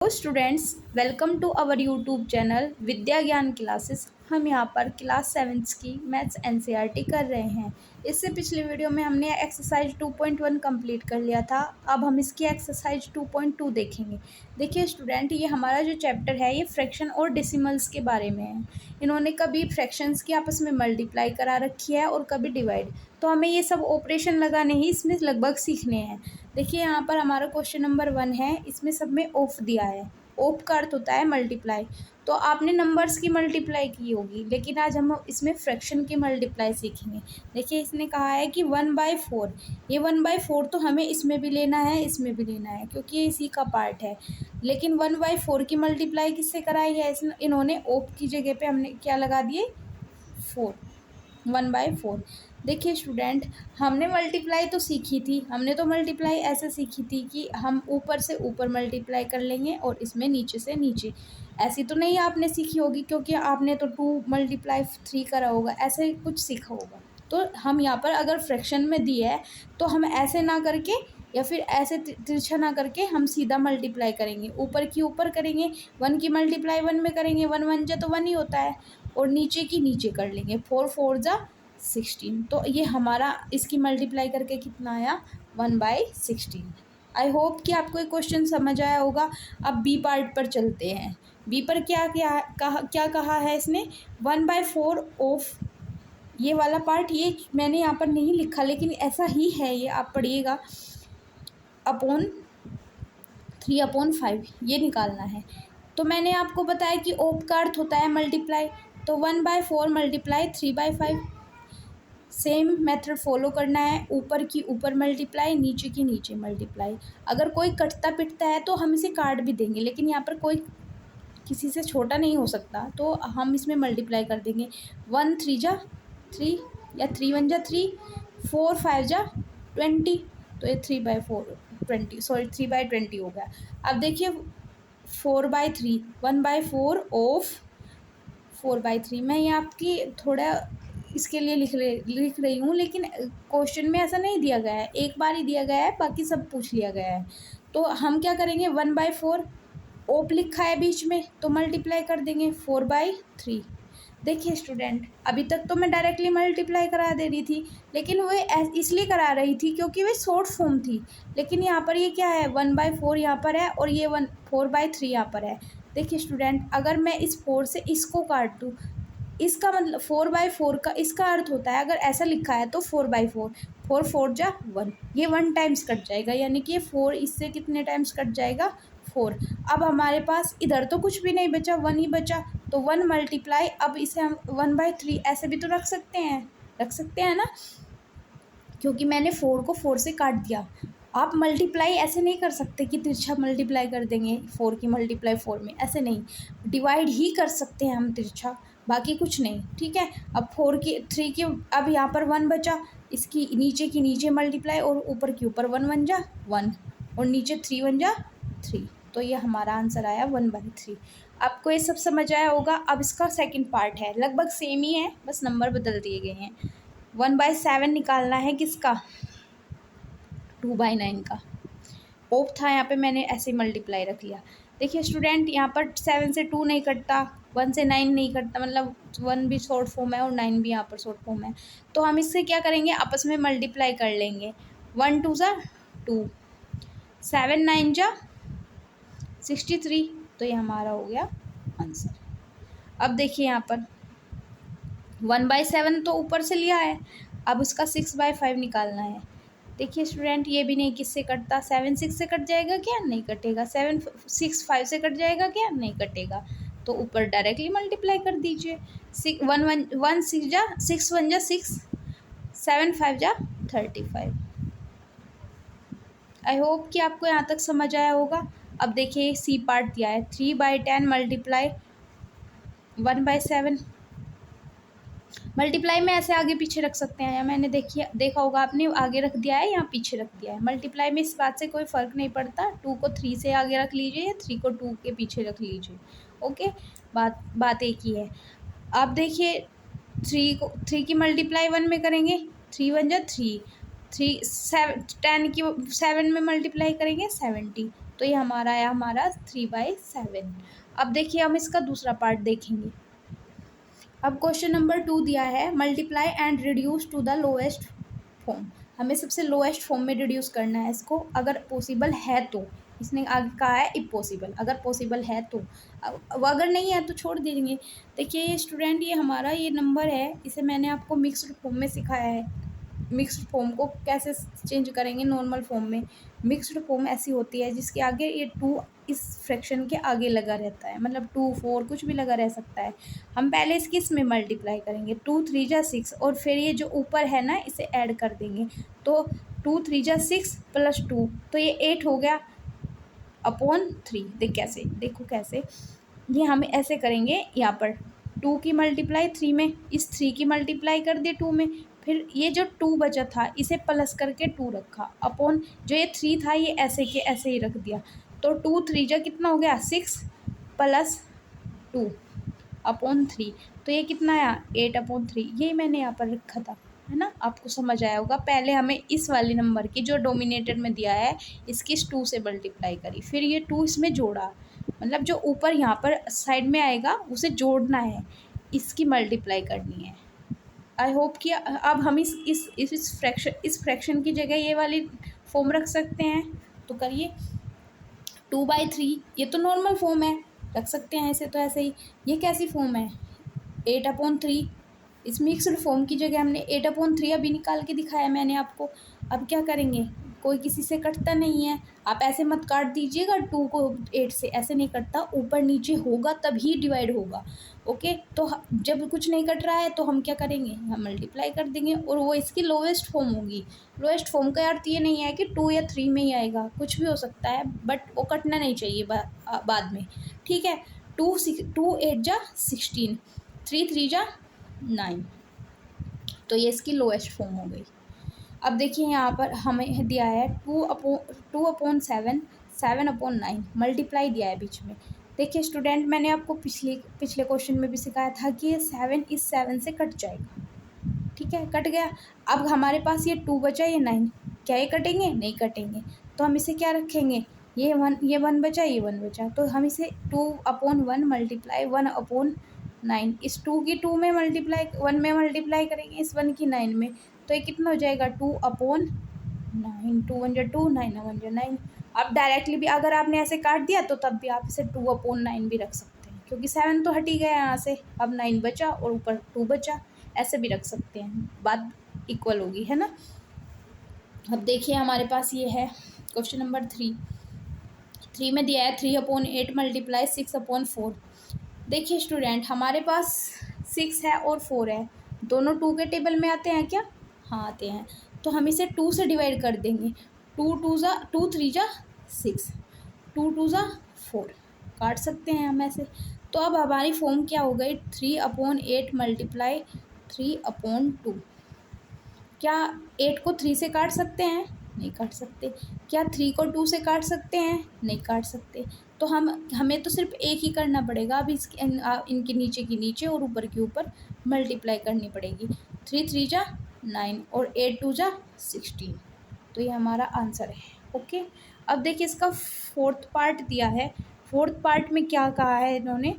Hello students, welcome to our YouTube channel Vidya Gyan classes. हम यहाँ पर क्लास 7 की मैथ्स एनसीईआरटी कर रहे हैं। इससे पिछले वीडियो में हमने एक्सरसाइज 2.1 कंप्लीट कर लिया था। अब हम इसकी एक्सरसाइज 2.2 देखेंगे। देखिए स्टूडेंट, ये हमारा जो चैप्टर है ये फ्रैक्शन और डेसिमल्स के बारे में है। इन्होंने कभी फ्रैक्शंस की आपस में मल्टीप्लाई करा रखी है और कभी डिवाइड। तो हमें ये सब ऑपरेशन लगाने ही इसमें लगभग सीखने हैं। देखिए यहाँ पर हमारा क्वेश्चन नंबर 1 है। इसमें सब में ऑफ दिया है। ऑफ का अर्थ होता है मल्टीप्लाई। तो आपने नंबर्स की मल्टीप्लाई की होगी, लेकिन आज हम इसमें फ्रैक्शन की मल्टीप्लाई सीखेंगे। देखिए इसने कहा है कि 1/4। ये 1/4 तो हमें इसमें भी लेना है, इसमें भी लेना है, क्योंकि ये इसी का पार्ट है। लेकिन 1/4 की मल्टीप्लाई किससे कराई है? इन्होंने ऑफ की जगह पे हमने क्या लगा दिए? 4। 1/4। देखिए स्टूडेंट, हमने मल्टीप्लाई तो सीखी थी। हमने तो मल्टीप्लाई ऐसे सीखी थी कि हम ऊपर से ऊपर मल्टीप्लाई कर लेंगे और इसमें नीचे से नीचे। ऐसी तो नहीं आपने सीखी होगी, क्योंकि आपने तो 2 × 3 करा होगा, ऐसे कुछ सीखा होगा। तो हम यहाँ पर अगर फ्रैक्शन में दिया है तो हम ऐसे ना करके या फिर ऐसे तिरछा ना करके हम सीधा मल्टीप्लाई करेंगे। ऊपर की ऊपर करेंगे, 1 की मल्टीप्लाई 1 में करेंगे, 1 1 जा तो 1 ही होता है, और नीचे की नीचे कर लेंगे। 4 4 जा 16। तो ये हमारा इसकी मल्टीप्लाई करके कितना आया? 1/16। आई होप कि आपको ये क्वेश्चन समझ आया होगा। अब बी पार्ट पर चलते हैं। बी पर क्या कहा है इसने? 1/4 ऑफ ये वाला पार्ट, ये मैंने यहाँ पर नहीं लिखा लेकिन ऐसा ही है, ये आप पढ़िएगा। अपॉन 3/5 ये निकालना है। तो मैंने आपको बताया कि ऑफ का अर्थ होता है मल्टीप्लाई। तो 1/4 मल्टीप्लाई 3/5। सेम मेथड फॉलो करना है। ऊपर की ऊपर मल्टीप्लाई, नीचे की नीचे मल्टीप्लाई। अगर कोई कटता पिटता है तो हम इसे काट भी देंगे, लेकिन यहाँ पर कोई किसी से छोटा नहीं हो सकता, तो हम इसमें मल्टीप्लाई कर देंगे। 1 3 जा 3, या 3 1 जा 3, 4 5 जा 20। तो ये 3/4 20, सॉरी 3/20 हो गया। अब देखिए 4/3, 1/4 ऑफ 4/3। मैं ये आपकी थोड़ा इसके लिए लिख रही हूँ, लेकिन क्वेश्चन में ऐसा नहीं दिया गया है, एक बार ही दिया गया है, बाकी सब पूछ लिया गया है। तो हम क्या करेंगे? 1/4 ओप लिखा है बीच में, तो मल्टीप्लाई कर देंगे 4/3। देखिए स्टूडेंट, अभी तक तो मैं डायरेक्टली मल्टीप्लाई करा दे रही थी, लेकिन वो इसलिए करा रही थी क्योंकि वे शॉर्ट फॉर्म थी। लेकिन यहाँ पर ये क्या है? 1/4 यहाँ पर है और ये 4/3 यहाँ पर है। देखिए स्टूडेंट, अगर मैं इस 4 से इसको काट दूँ, इसका मतलब 4/4 का इसका अर्थ होता है, अगर ऐसा लिखा है तो 4/4, 4 4 जा 1, ये 1 टाइम्स कट जाएगा, यानी कि ये 4 इससे कितने टाइम्स कट जाएगा? 4। अब हमारे पास इधर तो कुछ भी नहीं बचा, 1 ही बचा। तो 1 मल्टीप्लाई, अब इसे हम 1/3 ऐसे भी तो रख सकते हैं ना, क्योंकि मैंने 4 को 4 से काट दिया। आप मल्टीप्लाई ऐसे नहीं कर सकते कि तिरछा मल्टीप्लाई कर देंगे 4 की मल्टीप्लाई 4 में, ऐसे नहीं। डिवाइड ही कर सकते हैं हम तिरछा, बाकी कुछ नहीं, ठीक है। अब 3 की, अब यहाँ पर 1 बचा, इसकी नीचे की नीचे मल्टीप्लाई और ऊपर की ऊपर 1 1 जा 1 और नीचे 3 1 जा 3। तो ये हमारा आंसर आया 1/3। आपको ये सब समझ आया होगा। अब इसका सेकंड पार्ट है, लगभग सेम ही है, बस नंबर बदल दिए गए हैं। 1/7 निकालना है किसका? 2/9 का। ऑफ था यहाँ पे, मैंने ऐसे मल्टीप्लाई रख लिया। देखिए स्टूडेंट, यहाँ पर 7 से 2 नहीं कटता, 1 से 9 नहीं कटता, मतलब 1 भी शॉर्ट फॉर्म है और 9 भी यहाँ पर शॉर्ट फॉर्म है। तो हम इससे क्या करेंगे? आपस में मल्टीप्लाई कर लेंगे। 1 2 जा 2, 7 9 जा 63। तो ये हमारा हो गया आंसर। अब देखिए यहाँ पर 1/7 तो ऊपर से लिया है, अब उसका 6/5 निकालना है। देखिए स्टूडेंट, ये भी नहीं किससे कटता, 7 6 से कट जाएगा क्या? नहीं कटेगा। 7 6 5 से कट जाएगा क्या? नहीं कटेगा। तो ऊपर डायरेक्टली मल्टीप्लाई कर दीजिए। 1 6 जा 6 1 जा 6, 7 5 जा 35। आई होप कि आपको यहाँ तक समझ आया होगा। अब देखिए सी पार्ट दिया है, 3/10 मल्टीप्लाई 1/7। मल्टीप्लाई में ऐसे आगे पीछे रख सकते हैं, या मैंने देखा होगा आपने, आगे रख दिया है या पीछे रख दिया है। मल्टीप्लाई में इस बात से कोई फ़र्क नहीं पड़ता, 2 को 3 से आगे रख लीजिए या 3 को 2 के पीछे रख लीजिए। ओके, बात एक ही है। अब देखिए 3 की मल्टीप्लाई 1 में करेंगे, 3 1 जा 3, 3 7 10 की 7 में मल्टीप्लाई करेंगे 70। तो ये हमारा आया हमारा 3/7। अब देखिए हम इसका दूसरा पार्ट देखेंगे। अब क्वेश्चन नंबर 2 दिया है, multiply and reduce to the lowest form. हमें सबसे लोएस्ट फॉर्म में रिड्यूस करना है इसको, अगर पॉसिबल है तो। इसने आगे कहा है इफ पॉसिबल, अगर पॉसिबल है तो। अब अगर नहीं है तो छोड़ देंगे। देखिए ये स्टूडेंट, ये हमारा ये नंबर है, इसे मैंने आपको मिक्स्ड फॉर्म में सिखाया है। मिक्स्ड फॉर्म को कैसे चेंज करेंगे नॉर्मल फॉर्म में। मिक्स्ड फॉर्म ऐसी होती है जिसके आगे ये 2 इस फ्रैक्शन के आगे लगा रहता है, मतलब 2 4 कुछ भी लगा रह सकता है। हम पहले इसकी इसमें मल्टीप्लाई करेंगे, 2 3 जा 6, और फिर ये जो ऊपर है ना इसे ऐड कर देंगे। तो 2 3 जा 6 प्लस 2, तो ये 8 हो गया अपॉन 3। कैसे, देखो कैसे, ये हम ऐसे करेंगे, यहाँ पर 2 की मल्टीप्लाई 3 में, इस 3 की मल्टीप्लाई कर दिए 2 में, फिर ये जो 2 बचा था इसे प्लस करके 2 रखा, अपॉन जो ये 3 था ये ऐसे के ऐसे ही रख दिया। तो 2 3 जा कितना हो गया 6 प्लस 2 अपॉन 3, तो ये कितना आया 8 अपॉन 3। यही मैंने यहाँ पर रखा था, है ना, आपको समझ आया होगा। पहले हमें इस वाले नंबर की जो डोमिनेटर में दिया है इसकी इस 2 से मल्टीप्लाई करी, फिर ये 2 इसमें जोड़ा, मतलब जो ऊपर यहाँ पर साइड में आएगा उसे जोड़ना है, इसकी मल्टीप्लाई करनी है। आई होप कि अब हम इस फ्रैक्शन की जगह ये वाली फॉर्म रख सकते हैं, तो करिए। 2/3, ये तो नॉर्मल फॉर्म है, रख सकते हैं ऐसे तो ऐसे ही। ये कैसी फॉर्म है 8/3, इस मिक्स्ड फॉर्म की जगह हमने 8/3 अभी निकाल के दिखाया मैंने आपको। अब क्या करेंगे, कोई किसी से कटता नहीं है, आप ऐसे मत काट दीजिएगा 2 को 8 से, ऐसे नहीं कटता, ऊपर नीचे होगा तभी डिवाइड होगा। ओके, तो जब कुछ नहीं कट रहा है तो हम क्या करेंगे, हम मल्टीप्लाई कर देंगे, और वो इसकी लोएस्ट फॉर्म होगी। लोएस्ट फॉर्म का अर्थ ये नहीं है कि 2 या 3 में ही आएगा, कुछ भी हो सकता है, बट वो कटना नहीं चाहिए बाद में, ठीक है। 2 8 जा 16, 3 3 जा 9, तो ये इसकी लोएस्ट फॉर्म हो गई। अब देखिए यहाँ पर हमें दिया है 2/7, 7/9, मल्टीप्लाई दिया है बीच में। देखिए स्टूडेंट, मैंने आपको पिछले क्वेश्चन में भी सिखाया था कि ये 7 इस 7 से कट जाएगा, ठीक है, कट गया। अब हमारे पास ये 2 बचा, ये 9, क्या ये कटेंगे, नहीं कटेंगे, तो हम इसे क्या रखेंगे, ये 1 बचा, ये 1 बचा, तो हम इसे 2/1 मल्टीप्लाई 1/9, इस 2 की 2 में मल्टीप्लाई 1 में मल्टीप्लाई करेंगे, इस 1 की 9 में, तो ये कितना हो जाएगा 2/9, 2 1 2, 9 1 9। अब डायरेक्टली भी अगर आपने ऐसे काट दिया तो तब भी आप इसे 2/9 भी रख सकते हैं, क्योंकि 7 तो हट ही गया यहाँ से, अब 9 बचा और ऊपर 2 बचा, ऐसे भी रख सकते हैं, बात इक्वल होगी, है ना। अब देखिए हमारे पास ये है क्वेश्चन नंबर 3 में दिया है 3/8 मल्टीप्लाई 6/4। देखिए स्टूडेंट, हमारे पास 6 है और 4 है, दोनों 2 के टेबल में आते हैं क्या, हाँ आते हैं, तो हम इसे 2 से डिवाइड कर देंगे। 2 3 जा 6, 2 2 जा 4, काट सकते हैं हम ऐसे। तो अब हमारी फॉर्म क्या हो गई, 3/8 मल्टीप्लाई 3/2। क्या 8 को 3 से काट सकते हैं, नहीं काट सकते। क्या 3 को 2 से काट सकते हैं, नहीं काट सकते। तो हमें तो सिर्फ एक ही करना पड़ेगा, अब इनके नीचे की नीचे और ऊपर के ऊपर मल्टीप्लाई करनी पड़ेगी। 3 3 जा 9 और 8 2 जा 16, तो ये हमारा आंसर है। ओके, अब देखिए इसका 4th पार्ट दिया है। 4th पार्ट में क्या कहा है इन्होंने,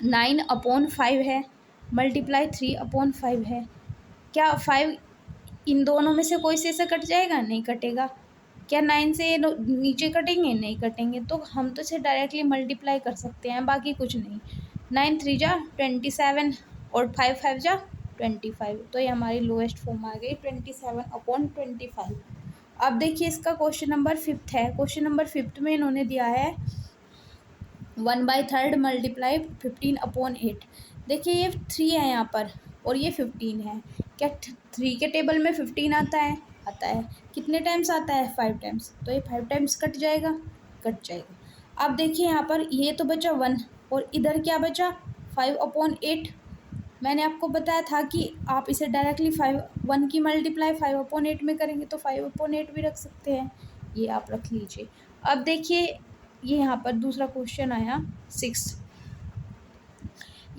9/5 है मल्टीप्लाई 3/5 है। क्या 5 इन दोनों में से कोई से ऐसा कट जाएगा, नहीं कटेगा। क्या 9 से नीचे कटेंगे, नहीं कटेंगे, तो हम तो इसे डायरेक्टली मल्टीप्लाई कर सकते हैं, बाकी कुछ नहीं। 9 3 जा 27 और 5 5 जा 25, तो ये हमारी लोएस्ट फॉर्म आ गई 27/25। अब देखिए इसका क्वेश्चन नंबर 5th है। क्वेश्चन नंबर 5th में इन्होंने दिया है 1/3 मल्टीप्लाई 15/8। देखिए ये 3 है यहाँ पर और ये 15 है। क्या 3 के टेबल में 15 आता है, आता है, कितने टाइम्स आता है, 5 टाइम्स, तो ये 5 टाइम्स कट जाएगा, कट जाएगा। अब देखिए यहाँ पर ये तो बचा 1 और इधर क्या बचा 5/8। मैंने आपको बताया था कि आप इसे डायरेक्टली 1 की मल्टीप्लाई 5/8 में करेंगे, तो 5/8 भी रख सकते हैं, ये आप रख लीजिए। अब देखिए ये यहाँ पर दूसरा क्वेश्चन आया 6,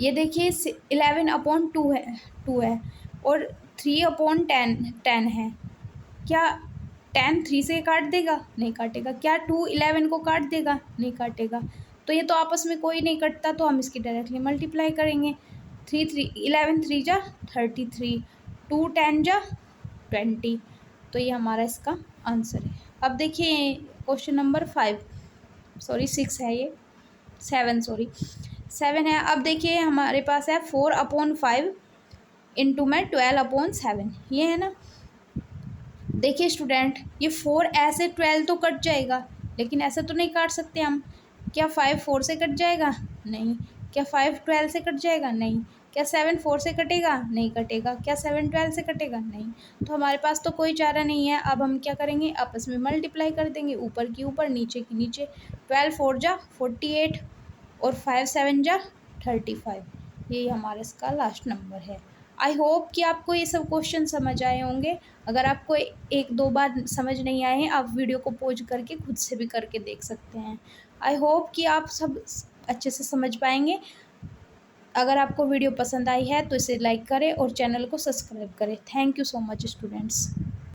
ये देखिए 11/2 है, 2 है और 3/10 है। क्या 10 3 से काट देगा? नहीं काटेगा। क्या 2 11 को काट देगा? नहीं काटेगा। तो ये तो आपस में कोई नहीं कटता, तो हम इसकी डायरेक्टली मल्टीप्लाई करेंगे। 3 3 11 3 जा 33, 2 10 जा 20। तो ये हमारा इसका आंसर है। अब देखिए क्वेश्चन नंबर 5, सॉरी 6 है ये, 7 सॉरी 7 है। अब देखिए हमारे पास है 4/5 इंटू में 12/7, ये है ना। देखिए स्टूडेंट, ये 4 ऐसे 12 तो कट जाएगा, लेकिन ऐसे तो नहीं काट सकते हम। क्या 5 4 से कट जाएगा? नहीं। क्या 5 12 से कट जाएगा? नहीं। क्या 7 4 से कटेगा? नहीं कटेगा। क्या 7 12 से कटेगा? नहीं। तो हमारे पास तो कोई चारा नहीं है। अब हम क्या करेंगे, आपस में मल्टीप्लाई कर देंगे, ऊपर की ऊपर नीचे की नीचे। 12 4 जा 48 और 5 7 जा 35। यही हमारा इसका लास्ट नंबर है। आई होप कि आपको ये सब क्वेश्चन समझ आए होंगे। अगर आपको एक दो बार समझ नहीं आए हैं, आप वीडियो को पॉज करके खुद से भी करके देख सकते हैं। आई होप कि आप सब अच्छे से समझ पाएंगे। अगर आपको वीडियो पसंद आई है तो इसे लाइक करें और चैनल को सब्सक्राइब करें। Thank you so much students.